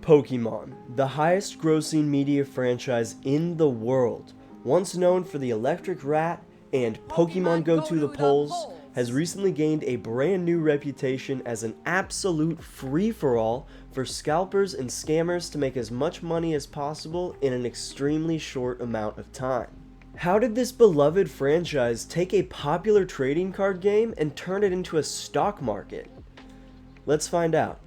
Pokémon, the highest grossing media franchise in the world, once known for the Electric Rat and Pokemon Go to the Polls, has recently gained a brand new reputation as an absolute free-for-all for scalpers and scammers to make as much money as possible in an extremely short amount of time. How did this beloved franchise take a popular trading card game and turn it into a stock market? Let's find out.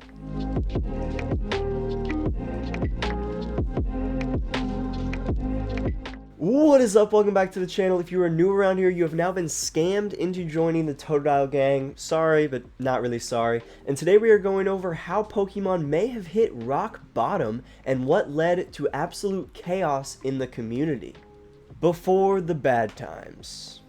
What is up? Welcome back to the channel. If you are new around here, you have now been scammed into joining the Totodile gang. Sorry, but not really sorry. And today we are going over how Pokemon may have hit rock bottom and what led to absolute chaos in the community. Before the bad times.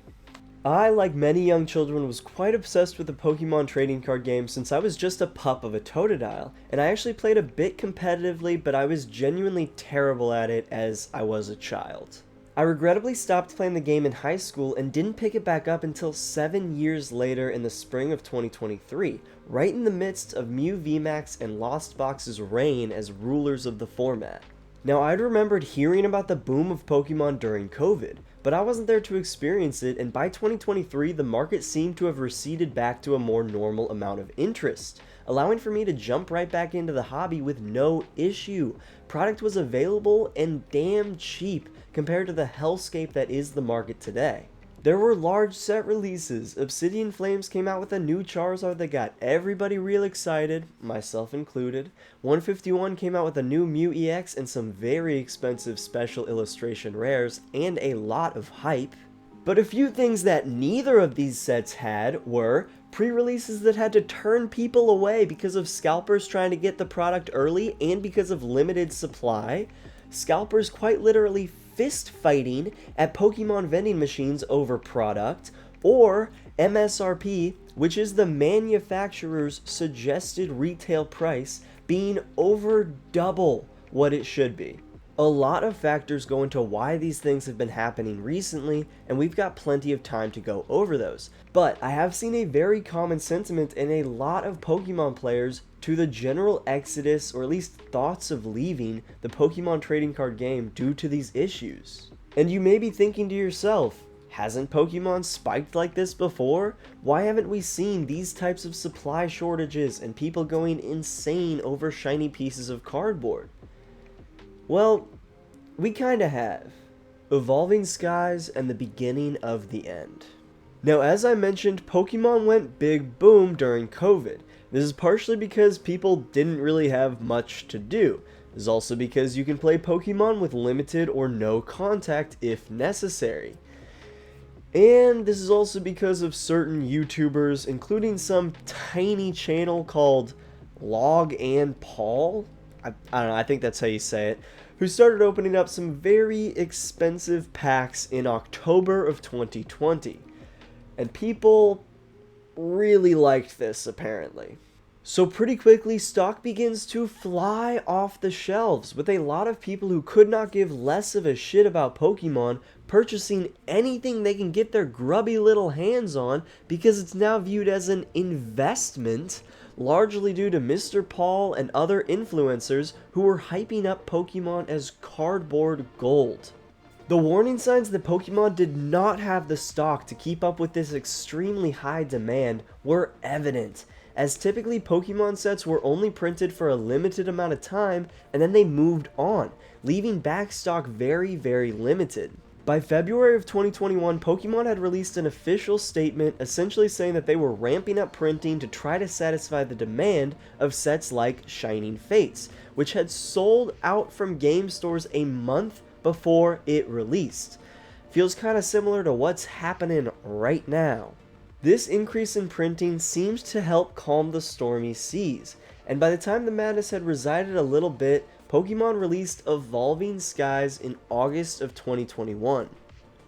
I, like many young children, was quite obsessed with the Pokemon trading card game since I was just a pup of a Totodile, and I actually played a bit competitively, but I was genuinely terrible at it as I was a child. I regrettably stopped playing the game in high school and didn't pick it back up until 7 years later in the spring of 2023, right in the midst of Mew VMAX and Lost Box's reign as rulers of the format. Now, I'd remembered hearing about the boom of Pokemon during COVID, but I wasn't there to experience it, and by 2023 the market seemed to have receded back to a more normal amount of interest, allowing for me to jump right back into the hobby with no issue. Product was available and damn cheap compared to the hellscape that is the market today. There were large set releases. Obsidian Flames came out with a new Charizard that got everybody real excited, myself included. 151 came out with a new Mew EX and some very expensive special illustration rares, and a lot of hype. But a few things that neither of these sets had were pre-releases that had to turn people away because of scalpers trying to get the product early and because of limited supply. Scalpers quite literally fist fighting at Pokemon vending machines over product, or MSRP, which is the manufacturer's suggested retail price, being over double what it should be. A lot of factors go into why these things have been happening recently, and we've got plenty of time to go over those. But I have seen a very common sentiment in a lot of Pokemon players to the general exodus, or at least thoughts of leaving the Pokemon trading card game due to these issues. And you may be thinking to yourself, hasn't Pokemon spiked like this before? Why haven't we seen these types of supply shortages and people going insane over shiny pieces of cardboard? Well, we kinda have. Evolving Skies and the beginning of the end. Now, as I mentioned, Pokemon went big boom during COVID. This is partially because people didn't really have much to do. This is also because you can play Pokemon with limited or no contact if necessary. And this is also because of certain YouTubers, including some tiny channel called Log and Paul, I don't know, I think that's how you say it, who started opening up some very expensive packs in October of 2020. And people really liked this, apparently. So pretty quickly, stock begins to fly off the shelves, with a lot of people who could not give less of a shit about Pokemon purchasing anything they can get their grubby little hands on because it's now viewed as an investment, largely due to Mr. Paul and other influencers who were hyping up Pokemon as cardboard gold. The warning signs that Pokemon did not have the stock to keep up with this extremely high demand were evident, as typically Pokemon sets were only printed for a limited amount of time and then they moved on, leaving back stock very, very limited. By February of 2021, Pokemon had released an official statement essentially saying that they were ramping up printing to try to satisfy the demand of sets like Shining Fates, which had sold out from game stores a month before it released. Feels kinda similar to what's happening right now. This increase in printing seems to help calm the stormy seas, and by the time the madness had resided a little bit, Pokemon released Evolving Skies in August of 2021.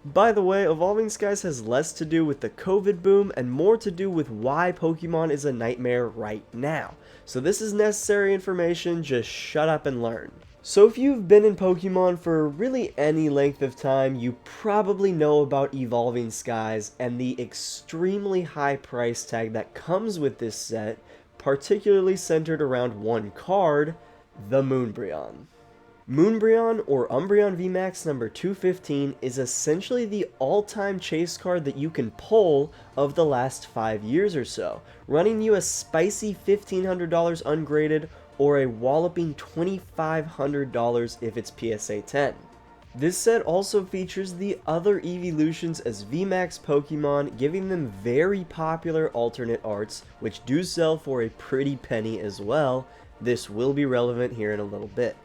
By the way, Evolving Skies has less to do with the COVID boom and more to do with why Pokemon is a nightmare right now. So this is necessary information, just shut up and learn. So if you've been in Pokemon for really any length of time, you probably know about Evolving Skies and the extremely high price tag that comes with this set, particularly centered around one card, the Moonbryon. Moonbryon, or Umbreon VMAX number 215, is essentially the all-time chase card that you can pull of the last 5 years or so, running you a spicy $1,500 ungraded or a walloping $2,500 if it's PSA 10. This set also features the other evolutions as VMAX Pokemon, giving them very popular alternate arts, which do sell for a pretty penny as well. This will be relevant here in a little bit.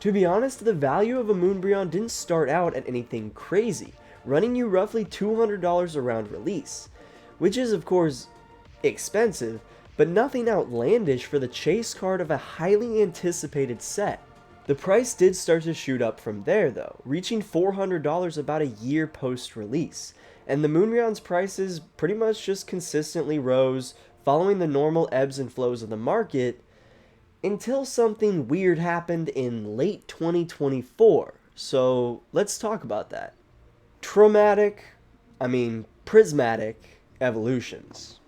To be honest, the value of a Moonbryon didn't start out at anything crazy, running you roughly $200 around release, which is of course expensive, but nothing outlandish for the chase card of a highly anticipated set. The price did start to shoot up from there though, reaching $400 about a year post-release, and the Moonbryon's prices pretty much just consistently rose, following the normal ebbs and flows of the market, until something weird happened in late 2024. So let's talk about that. Prismatic Evolutions.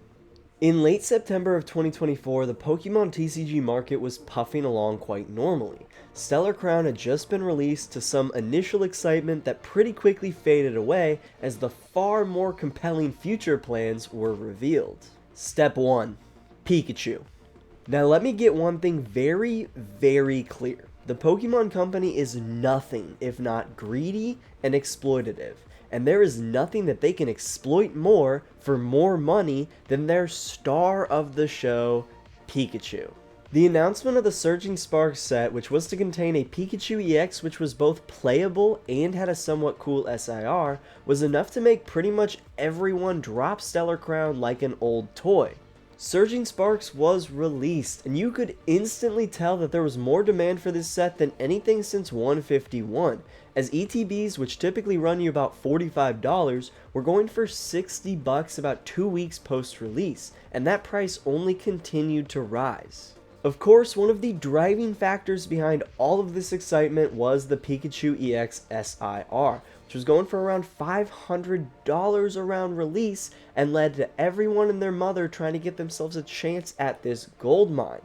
In late September of 2024, the Pokemon TCG market was puffing along quite normally. Stellar Crown had just been released to some initial excitement that pretty quickly faded away as the far more compelling future plans were revealed. Step 1. Pikachu. Now let me get one thing very, very clear. The Pokemon Company is nothing if not greedy and exploitative, and there is nothing that they can exploit more for more money than their star of the show, Pikachu. The announcement of the Surging Sparks set, which was to contain a Pikachu EX which was both playable and had a somewhat cool SIR, was enough to make pretty much everyone drop Stellar Crown like an old toy. Surging Sparks was released, and you could instantly tell that there was more demand for this set than anything since 151, as ETBs, which typically run you about $45, were going for $60 about 2 weeks post-release, and that price only continued to rise. Of course, one of the driving factors behind all of this excitement was the Pikachu EX SIR, which was going for around $500 around release and led to everyone and their mother trying to get themselves a chance at this gold mine.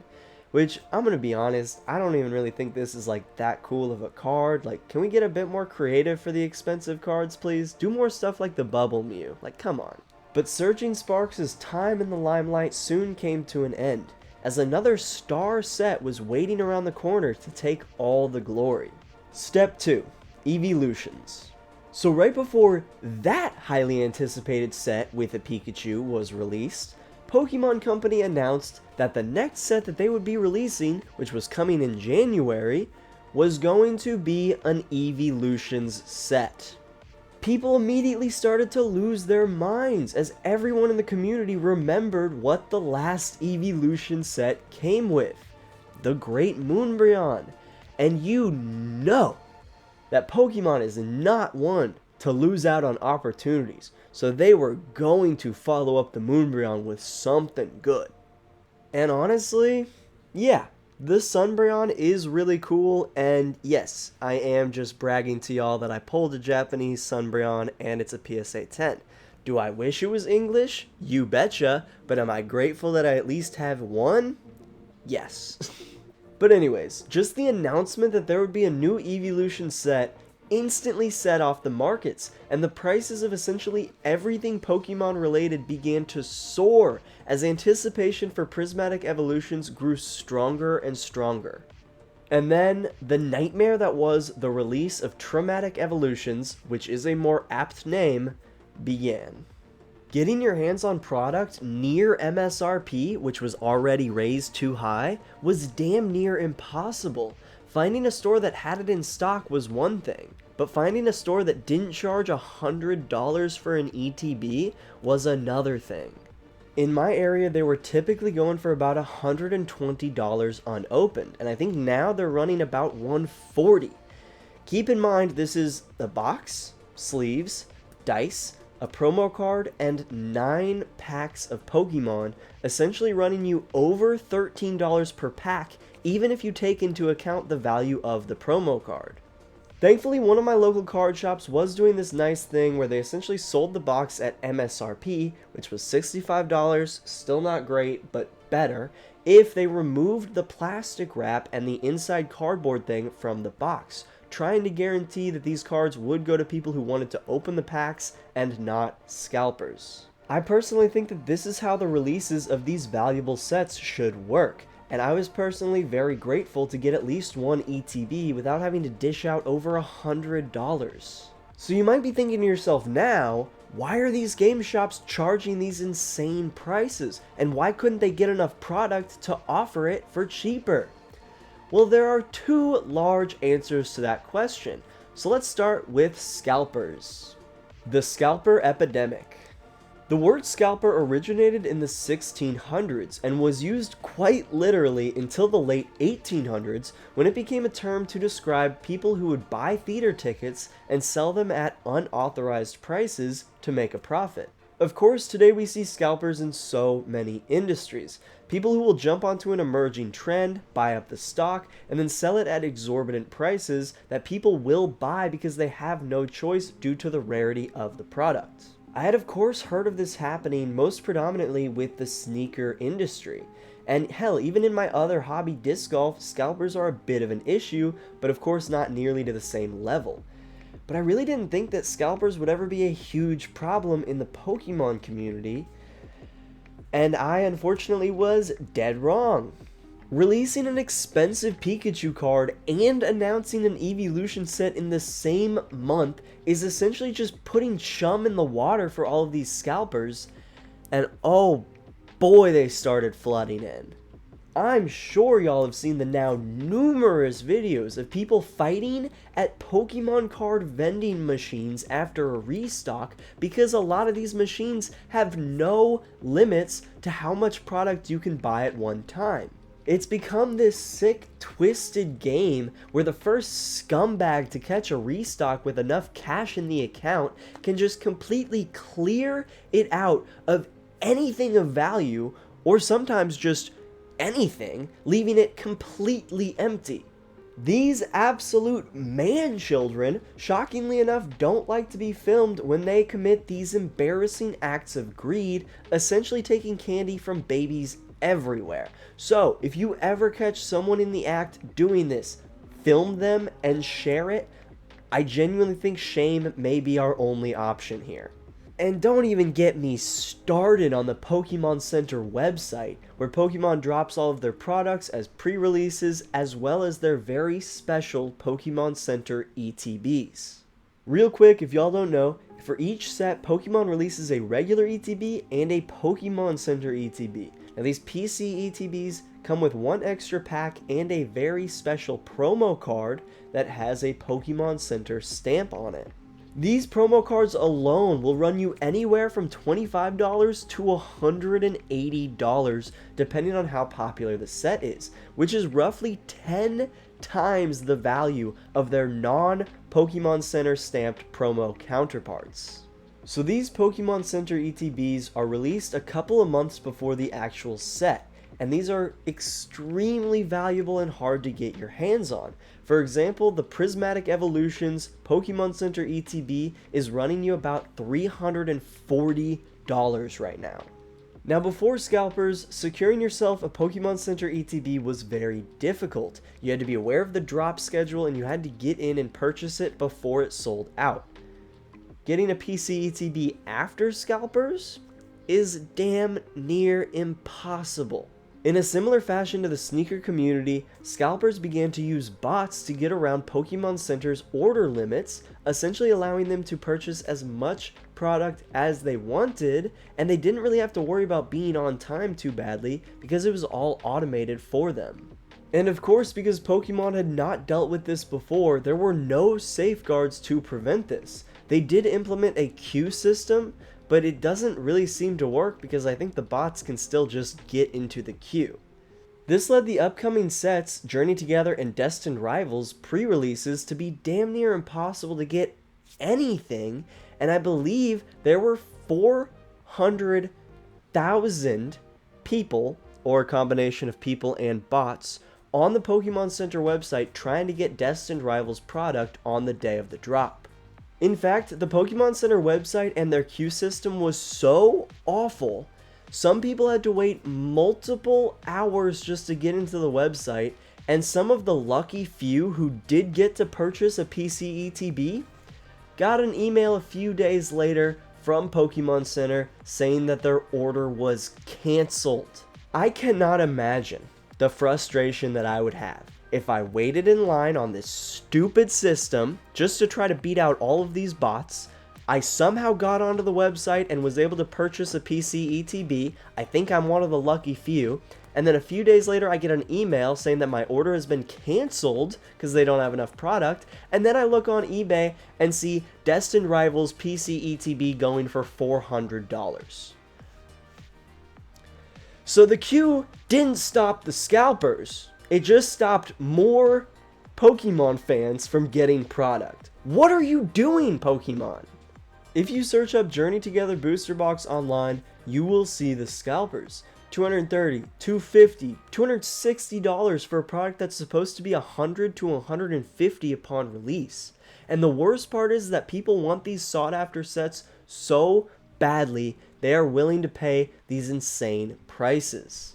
Which, I'm gonna be honest, I don't even really think this is like that cool of a card. Like, can we get a bit more creative for the expensive cards, please? Do more stuff like the Bubble Mew, like come on. But Surging Sparks' time in the limelight soon came to an end, as another star set was waiting around the corner to take all the glory. Step 2. Evolutions. So right before that highly anticipated set with a Pikachu was released, Pokemon Company announced that the next set that they would be releasing, which was coming in January, was going to be an Evolutions set. People immediately started to lose their minds as everyone in the community remembered what the last Evolution set came with, the Great Moonbryon. And you know that Pokemon is not one to lose out on opportunities, so they were going to follow up the Moonbryon with something good. And honestly, yeah, the Sunbryon is really cool, and yes, I am just bragging to y'all that I pulled a Japanese Sunbryon and it's a PSA 10. Do I wish it was English? You betcha, but am I grateful that I at least have one? Yes. But anyways, just the announcement that there would be a new Evolution set instantly set off the markets, and the prices of essentially everything Pokemon related began to soar as anticipation for Prismatic Evolutions grew stronger and stronger. And then, the nightmare that was the release of Prismatic Evolutions, which is a more apt name, began. Getting your hands on product near MSRP, which was already raised too high, was damn near impossible. Finding a store that had it in stock was one thing, but finding a store that didn't charge $100 for an ETB was another thing. In my area, they were typically going for about $120 unopened, and I think now they're running about $140. Keep in mind, this is a box, sleeves, dice, a promo card, and 9 packs of Pokemon, essentially running you over $13 per pack, even if you take into account the value of the promo card. Thankfully, one of my local card shops was doing this nice thing where they essentially sold the box at MSRP, which was $65, still not great, but better, if they removed the plastic wrap and the inside cardboard thing from the box, trying to guarantee that these cards would go to people who wanted to open the packs and not scalpers. I personally think that this is how the releases of these valuable sets should work, and I was personally very grateful to get at least one ETB without having to dish out over $100. So you might be thinking to yourself now, why are these game shops charging these insane prices? And why couldn't they get enough product to offer it for cheaper? Well, there are two large answers to that question. So let's start with scalpers. The Scalper Epidemic. The word scalper originated in the 1600s and was used quite literally until the late 1800s, when it became a term to describe people who would buy theater tickets and sell them at unauthorized prices to make a profit. Of course, today we see scalpers in so many industries. People who will jump onto an emerging trend, buy up the stock, and then sell it at exorbitant prices that people will buy because they have no choice due to the rarity of the product. I had of course heard of this happening most predominantly with the sneaker industry. And hell, even in my other hobby, disc golf, scalpers are a bit of an issue, but of course not nearly to the same level. But I really didn't think that scalpers would ever be a huge problem in the Pokemon community, and I unfortunately was dead wrong. Releasing an expensive Pikachu card and announcing an evolution set in the same month is essentially just putting chum in the water for all of these scalpers, and oh boy, they started flooding in. I'm sure y'all have seen the now numerous videos of people fighting at Pokemon card vending machines after a restock because a lot of these machines have no limits to how much product you can buy at one time. It's become this sick, twisted game where the first scumbag to catch a restock with enough cash in the account can just completely clear it out of anything of value, or sometimes just anything, leaving it completely empty. These absolute man-children, shockingly enough, don't like to be filmed when they commit these embarrassing acts of greed, essentially taking candy from babies everywhere. So, if you ever catch someone in the act doing this, film them and share it. I genuinely think shame may be our only option here. And don't even get me started on the Pokemon Center website, where Pokemon drops all of their products as pre-releases, as well as their very special Pokemon Center ETBs. Real quick, if y'all don't know, for each set, Pokemon releases a regular ETB and a Pokemon Center ETB. Now these PC ETBs come with one extra pack and a very special promo card that has a Pokemon Center stamp on it. These promo cards alone will run you anywhere from $25 to $180 depending on how popular the set is, which is roughly 10 times the value of their non-Pokemon Center stamped promo counterparts. So these Pokemon Center ETBs are released a couple of months before the actual set, and these are extremely valuable and hard to get your hands on. For example, the Prismatic Evolutions Pokemon Center ETB is running you about $340 right now. Now before scalpers, securing yourself a Pokemon Center ETB was very difficult. You had to be aware of the drop schedule and you had to get in and purchase it before it sold out. Getting a PC ETB after scalpers is damn near impossible. In a similar fashion to the sneaker community, scalpers began to use bots to get around Pokemon Center's order limits, essentially allowing them to purchase as much product as they wanted, and they didn't really have to worry about being on time too badly because it was all automated for them. And of course, because Pokemon had not dealt with this before, there were no safeguards to prevent this. They did implement a queue system, but it doesn't really seem to work because I think the bots can still just get into the queue. This led the upcoming sets, Journey Together and Destined Rivals pre-releases, to be damn near impossible to get anything, and I believe there were 400,000 people, or a combination of people and bots, on the Pokemon Center website trying to get Destined Rivals product on the day of the drop. In fact, the Pokemon Center website and their queue system was so awful, Some people had to wait multiple hours just to get into the website, and some of the lucky few who did get to purchase a PCETB got an email a few days later from Pokemon Center saying that their order was canceled. I cannot imagine the frustration that I would have if I waited in line on this stupid system just to try to beat out all of these bots. I somehow got onto the website and was able to purchase a PCETB. I think I'm one of the lucky few. And then a few days later, I get an email saying that my order has been canceled because they don't have enough product. And then I look on eBay and see Destined Rivals PCETB going for $400. So the queue didn't stop the scalpers. It just stopped more Pokemon fans from getting product. What are you doing, Pokemon? If you search up Journey Together Booster Box online, you will see the scalpers. $230, $250, $260 for a product that's supposed to be $100 to $150 upon release. And the worst part is that people want these sought after sets so badly, they are willing to pay these insane prices.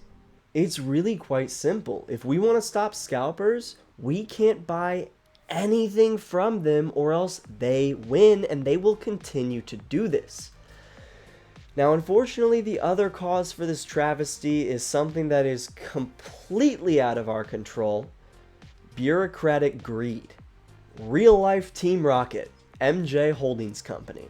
It's really quite simple. If we want to stop scalpers, we can't buy anything from them, or else they win, and they will continue to do this. Now, unfortunately, the other cause for this travesty is something that is completely out of our control: bureaucratic greed. Real life Team Rocket, MJ Holdings Company.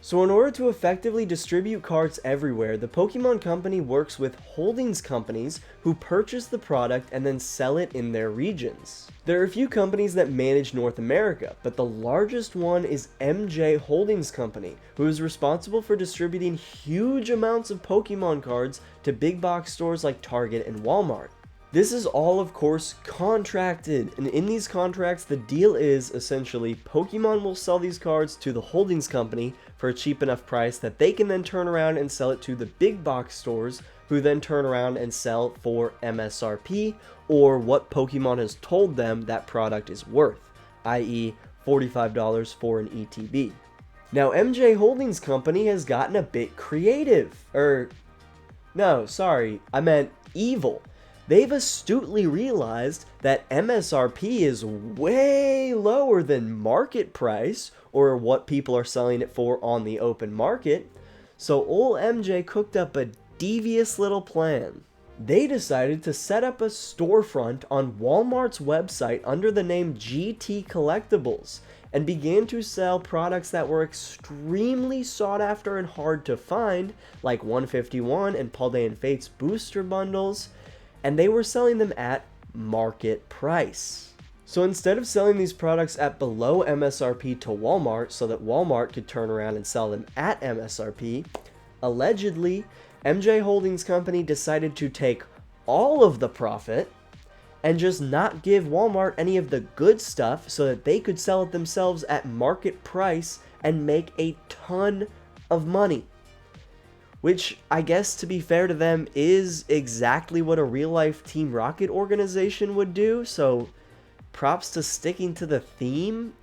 So in order to effectively distribute cards everywhere, the Pokemon Company works with holdings companies who purchase the product and then sell it in their regions. There are a few companies that manage North America, but the largest one is MJ Holdings Company, who is responsible for distributing huge amounts of Pokemon cards to big box stores like Target and Walmart. This is all, of course, contracted, and in these contracts, the deal is essentially Pokemon will sell these cards to the holdings company for a cheap enough price that they can then turn around and sell it to the big box stores, who then turn around and sell for MSRP, or what Pokemon has told them that product is worth, i.e. $45 for an ETB. Now, MJ Holdings Company has gotten a bit creative, no, sorry, I meant evil. They've astutely realized that MSRP is way lower than market price, or what people are selling it for on the open market, so ol' MJ cooked up a devious little plan. They decided to set up a storefront on Walmart's website under the name GT Collectibles, and began to sell products that were extremely sought after and hard to find, like 151 and Paldean Fates booster bundles, and they were selling them at market price. So instead of selling these products at below MSRP to Walmart so that Walmart could turn around and sell them at MSRP, allegedly, MJ Holdings Company decided to take all of the profit and just not give Walmart any of the good stuff so that they could sell it themselves at market price and make a ton of money. Which, I guess, to be fair to them, is exactly what a real-life Team Rocket organization would do, so props to sticking to the theme,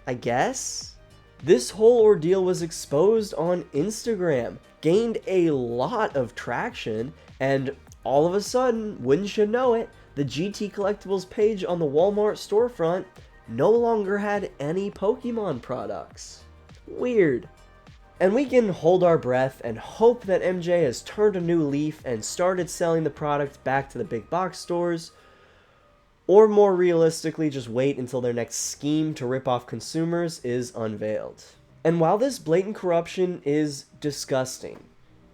I guess? This whole ordeal was exposed on Instagram, gained a lot of traction, and all of a sudden, wouldn't you know it, the GT Collectibles page on the Walmart storefront no longer had any Pokemon products. Weird. And we can hold our breath and hope that MJ has turned a new leaf and started selling the product back to the big box stores, or more realistically, just wait until their next scheme to rip off consumers is unveiled. And while this blatant corruption is disgusting,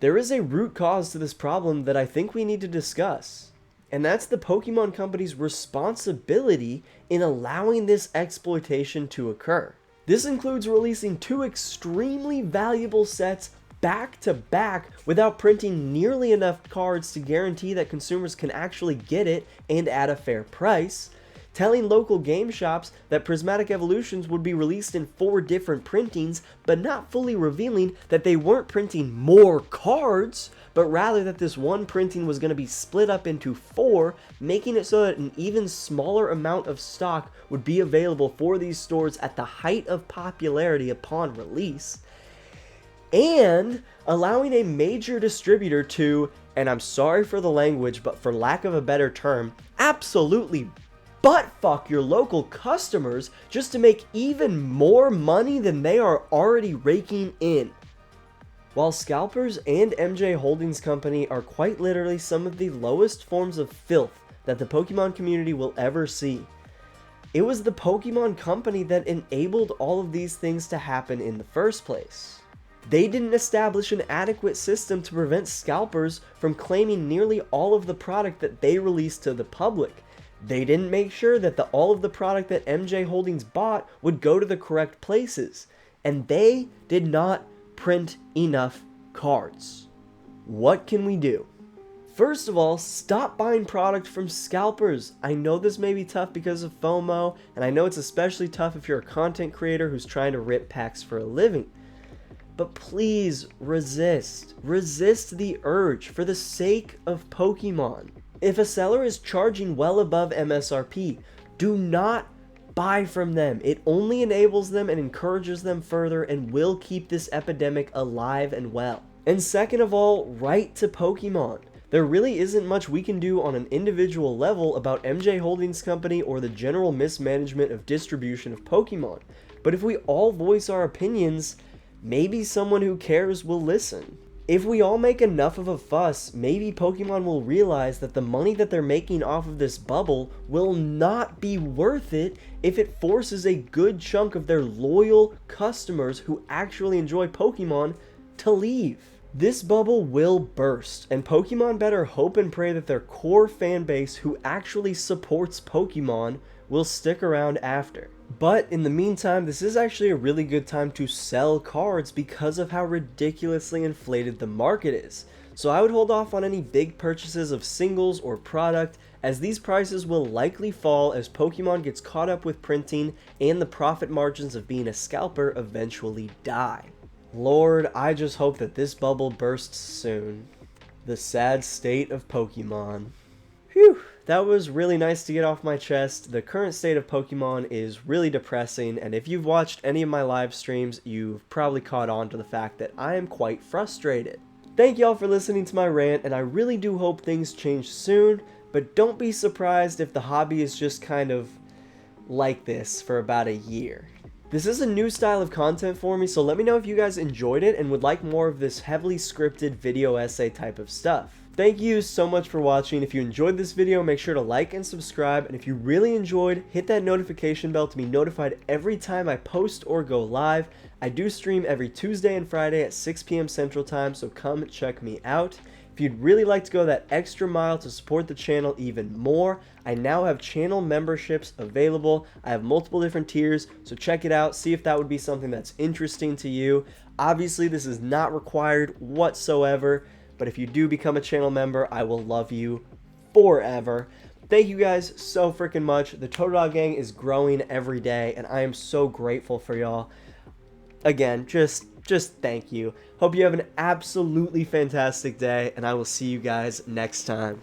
there is a root cause to this problem that I think we need to discuss, and that's the Pokemon Company's responsibility in allowing this exploitation to occur. This includes releasing 2 extremely valuable sets back to back without printing nearly enough cards to guarantee that consumers can actually get it and at a fair price, telling local game shops that Prismatic Evolutions would be released in 4 different printings, but not fully revealing that they weren't printing more cards, but rather that this one printing was going to be split up into 4, making it so that an even smaller amount of stock would be available for these stores at the height of popularity upon release. and allowing a major distributor to, and I'm sorry for the language, but for lack of a better term, absolutely buttfuck your local customers just to make even more money than they are already raking in. While Scalpers and MJ Holdings Company are quite literally some of the lowest forms of filth that the Pokemon community will ever see, it was the Pokemon Company that enabled all of these things to happen in the first place. They didn't establish an adequate system to prevent scalpers from claiming nearly all of the product that they released to the public. They didn't make sure that all of the product that MJ Holdings bought would go to the correct places. And they did not print enough cards. What can we do? First of all, stop buying product from scalpers. I know this may be tough because of FOMO, and I know it's especially tough if you're a content creator who's trying to rip packs for a living. But please resist. Resist the urge for the sake of Pokemon. If a seller is charging well above MSRP, do not buy from them. It only enables them and encourages them further and will keep this epidemic alive and well. And second of all, write to Pokemon. There really isn't much we can do on an individual level about MJ Holdings Company or the general mismanagement of distribution of Pokemon. But if we all voice our opinions, maybe someone who cares will listen. If we all make enough of a fuss, maybe Pokemon will realize that the money that they're making off of this bubble will not be worth it if it forces a good chunk of their loyal customers who actually enjoy Pokemon to leave. This bubble will burst, and Pokemon better hope and pray that their core fan base who actually supports Pokemon will stick around after. But in the meantime, this is actually a really good time to sell cards because of how ridiculously inflated the market is. So I would hold off on any big purchases of singles or product, as these prices will likely fall as Pokemon gets caught up with printing and the profit margins of being a scalper eventually die. Lord, I just hope that this bubble bursts soon. The sad state of Pokemon. Phew, that was really nice to get off my chest. The current state of Pokemon is really depressing, and if you've watched any of my live streams, you've probably caught on to the fact that I am quite frustrated. Thank y'all for listening to my rant, and I really do hope things change soon, but don't be surprised if the hobby is just kind of like this for about a year. This is a new style of content for me, so let me know if you guys enjoyed it and would like more of this heavily scripted video essay type of stuff. Thank you so much for watching. If you enjoyed this video, make sure to like and subscribe, and if you really enjoyed, hit that notification bell to be notified every time I post or go live. I do stream every Tuesday and Friday at 6 p.m. Central Time, so come check me out. If you'd really like to go that extra mile to support the channel even more, I now have channel memberships available. I have multiple different tiers, so check it out, see if that would be something that's interesting to you. Obviously, this is not required whatsoever, but if you do become a channel member, I will love you forever. Thank you guys so freaking much. The Totodile gang is growing every day, and I am so grateful for y'all. Again, just thank you. Hope you have an absolutely fantastic day, and I will see you guys next time.